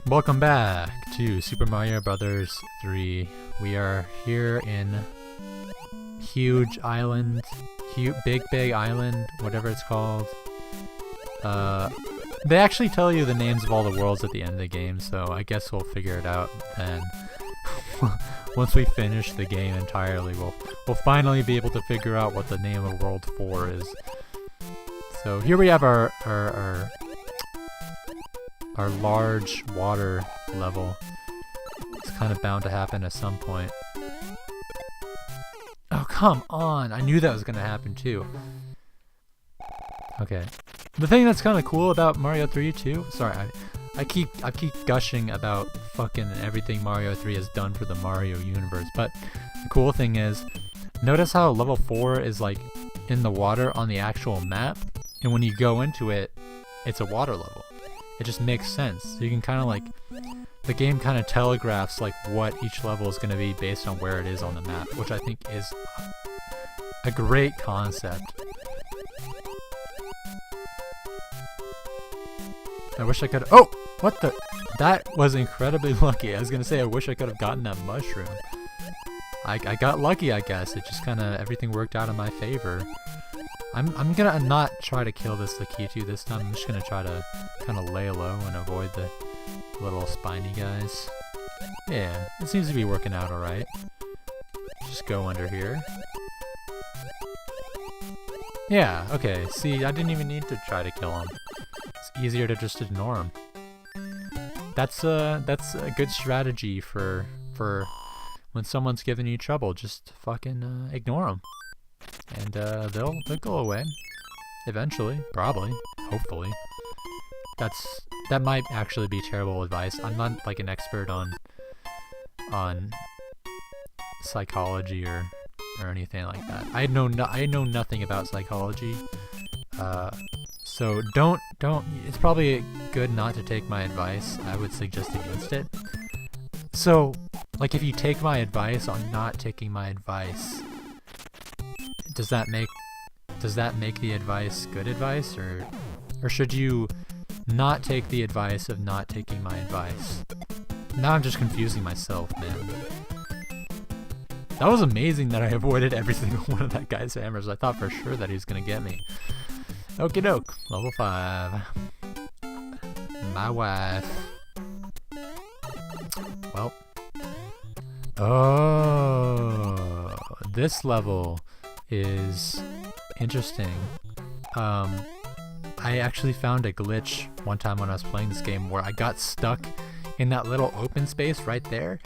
Welcome back to Super Mario Brothers 3. We are here in huge island, big island, whatever it's called. They actually tell you the names of all the worlds at the end of the game, so I guess we'll figure it out then. Once we finish the game entirely, we'll finally be able to figure out what the name of World 4 is. So here we have our large water level. It's kind of bound to happen at some point. Oh, come on! I knew that was gonna happen too. Okay. The thing that's kind of cool about Mario 3 too. Sorry, I keep gushing about fucking everything Mario 3 has done for the Mario universe, but the cool thing is, notice how level 4 is like in the water on the actual map, and when you go into it, it's a water level. It just makes sense. So you can kind of like, the game kind of telegraphs like what each level is going to be based on where it is on the map, which I think is a great concept. I wish I could. Oh, what the? That was incredibly lucky. I was gonna say I wish I could have gotten that mushroom. I got lucky, I guess. It just kind of everything worked out in my favor. I'm gonna not try to kill this Lakitu this time. I'm just gonna try to kind of lay low and avoid the little spiny guys. Yeah, it seems to be working out alright. Just go under here. Yeah, okay. See, I didn't even need to try to kill him. It's easier to just ignore him. That's a good strategy for when someone's giving you trouble. Just fucking ignore them. And they'll go away eventually, probably, hopefully. That might actually be terrible advice. I'm not like an expert on psychology or anything like that. I know nothing about psychology. So don't. It's probably good not to take my advice. I would suggest against it. So, like, if you take my advice on not taking my advice, does that make the advice good advice, or should you not take the advice of not taking my advice? Now I'm just confusing myself, man. That was amazing that I avoided every single one of that guy's hammers. I thought for sure that he was gonna get me. Okie doke, level 5. My wife. Well. Oh, this level is interesting. I actually found a glitch one time when I was playing this game where I got stuck in that little open space right there,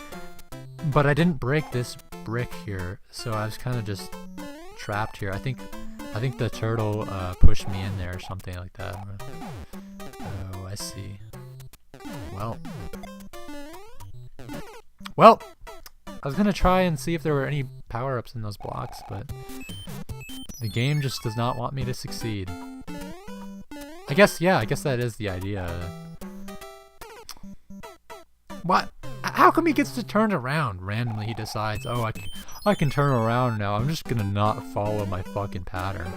but I didn't break this brick here, so I was kind of just trapped here. I think the turtle pushed me in there or something like that. Oh, I see. Well, I was gonna try and see if there were any power-ups in those blocks, but the game just does not want me to succeed. I guess that is the idea. What? How come he gets to turn around randomly? He decides, oh, I can turn around now. I'm just gonna not follow my fucking pattern.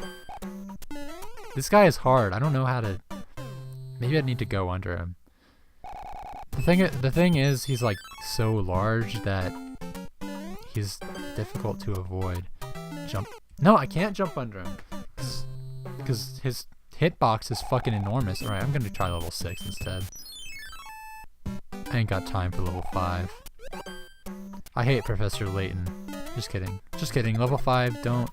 This guy is hard. I don't know how to. Maybe I need to go under him. The thing is, he's like so large that he's difficult to avoid. Jump. No, I can't jump under him because his hitbox is fucking enormous. All right, I'm gonna try level 6 instead. I ain't got time for level 5. I hate Professor Layton. Just kidding. Level 5, don't.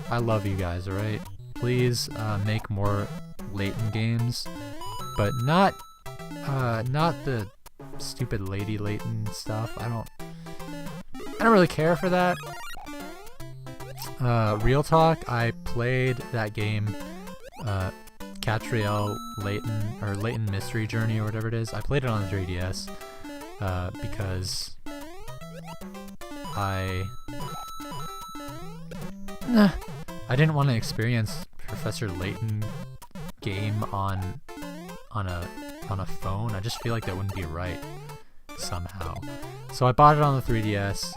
I love you guys, alright? Please make more Layton games, but not the stupid Lady Layton stuff. I don't really care for that. Real talk, I played that game, Catriel Layton, or Layton Mystery Journey, or whatever it is. I played it on the 3DS, because I didn't want to experience Professor Layton game on a phone. I just feel like that wouldn't be right somehow. So I bought it on the 3DS.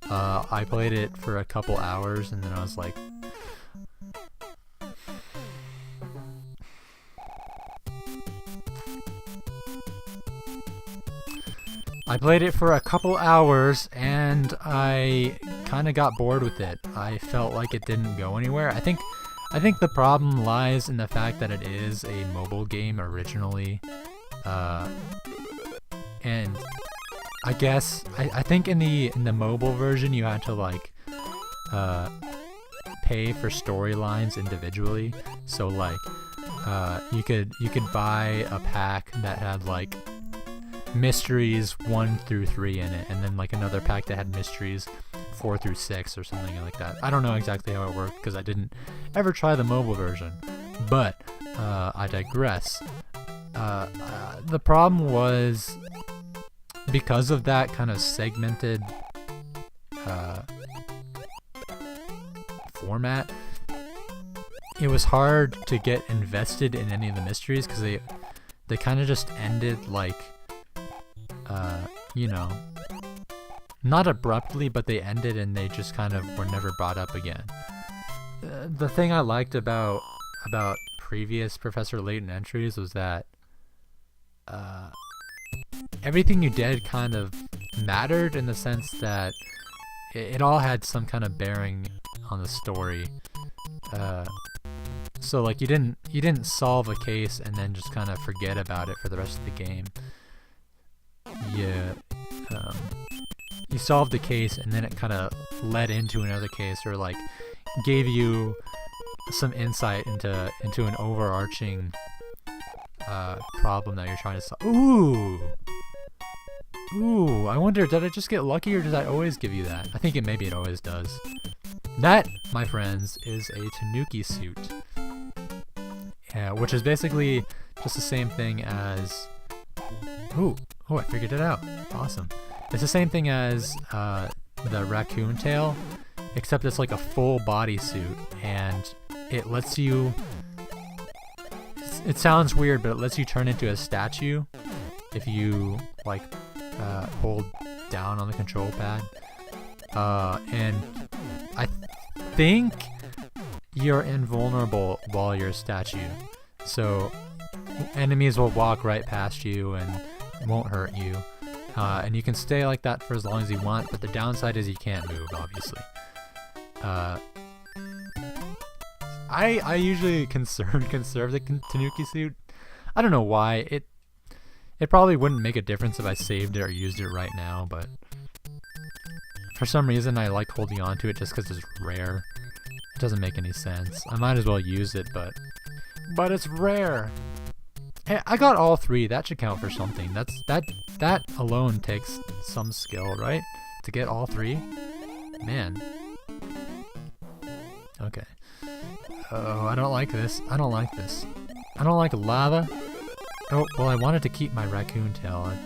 I played it for a couple hours, and then I was like, I played it for a couple hours and I kind of got bored with it. I felt like it didn't go anywhere. I think the problem lies in the fact that it is a mobile game originally, and I guess I think in the mobile version you had to like pay for storylines individually. So like you could buy a pack that had like mysteries 1 through 3 in it, and then like another pack that had mysteries 4 through 6 or something like that. I don't know exactly how it worked because I didn't ever try the mobile version, but I digress. The problem was, because of that kind of segmented format, it was hard to get invested in any of the mysteries because they kind of just ended like you know, not abruptly, but they ended and they just kind of were never brought up again. The thing I liked about previous Professor Layton entries was that everything you did kind of mattered in the sense that it all had some kind of bearing on the story. So like you didn't solve a case and then just kind of forget about it for the rest of the game. You solved the case and then it kind of led into another case, or like gave you some insight into an overarching problem that you're trying to solve. Ooh, I wonder, did I just get lucky or did I always give you that? I think maybe it always does. That, my friends, is a Tanuki suit, which is basically just the same thing as... Oh, I figured it out. Awesome. It's the same thing as the raccoon tail, except it's like a full body suit, and it lets you... It sounds weird, but it lets you turn into a statue if you like hold down on the control pad. And I think you're invulnerable while you're a statue, so enemies will walk right past you and won't hurt you. And you can stay like that for as long as you want, but the downside is you can't move, obviously. I usually conserve the Tanuki suit. I don't know why. It probably wouldn't make a difference if I saved it or used it right now, but for some reason I like holding on to it just because it's rare. It doesn't make any sense. I might as well use it, but it's rare. Hey, I got all 3. That should count for something. That alone takes some skill, right? To get all 3? Man. Okay. Oh, I don't like this. I don't like lava. Oh, well, I wanted to keep my raccoon tail. It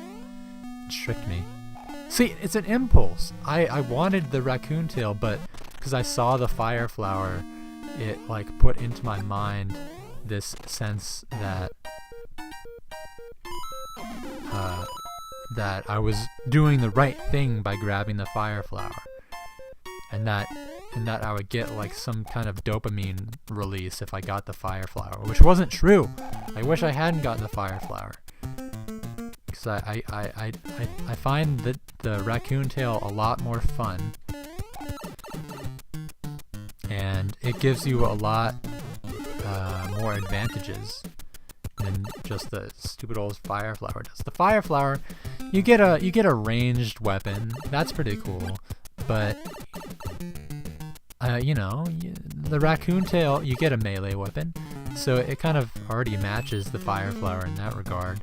tricked me. See, it's an impulse. I wanted the raccoon tail, but because I saw the fire flower, it like put into my mind this sense that that I was doing the right thing by grabbing the fire flower, and that I would get like some kind of dopamine release if I got the fire flower, which wasn't true. I wish I hadn't gotten the fire flower, because I find that the raccoon tail a lot more fun, and it gives you a lot more advantages than just the stupid old fire flower does. The fire flower, you get a ranged weapon. That's pretty cool, but you know, the raccoon tail, you get a melee weapon, so it kind of already matches the fire flower in that regard.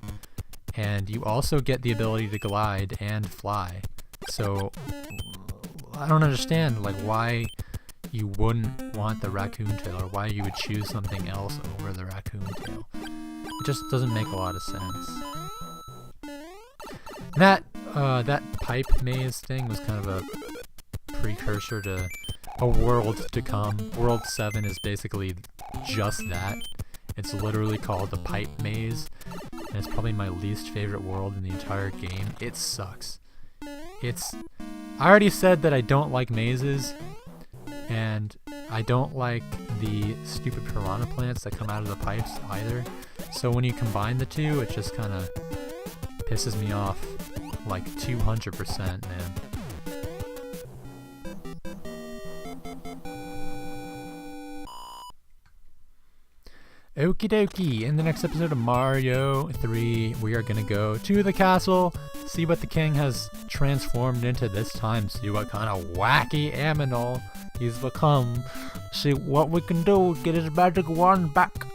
And you also get the ability to glide and fly. So I don't understand like why you wouldn't want the raccoon tail, or why you would choose something else over the raccoon tail. It just doesn't make a lot of sense. That pipe maze thing was kind of a precursor to a world to come. World 7 is basically just that. It's literally called the pipe maze, and it's probably my least favorite world in the entire game. It sucks. I already said that I don't like mazes, and I don't like the stupid piranha plants that come out of the pipes either. So when you combine the two, it just kind of pisses me off like 200%, man. Okie dokie, in the next episode of Mario 3, we are gonna go to the castle, see what the king has transformed into this time, see what kind of wacky aminal he's become, see what we can do, get his magic wand back,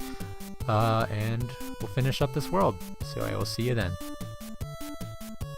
and we'll finish up this world. So I will see you then.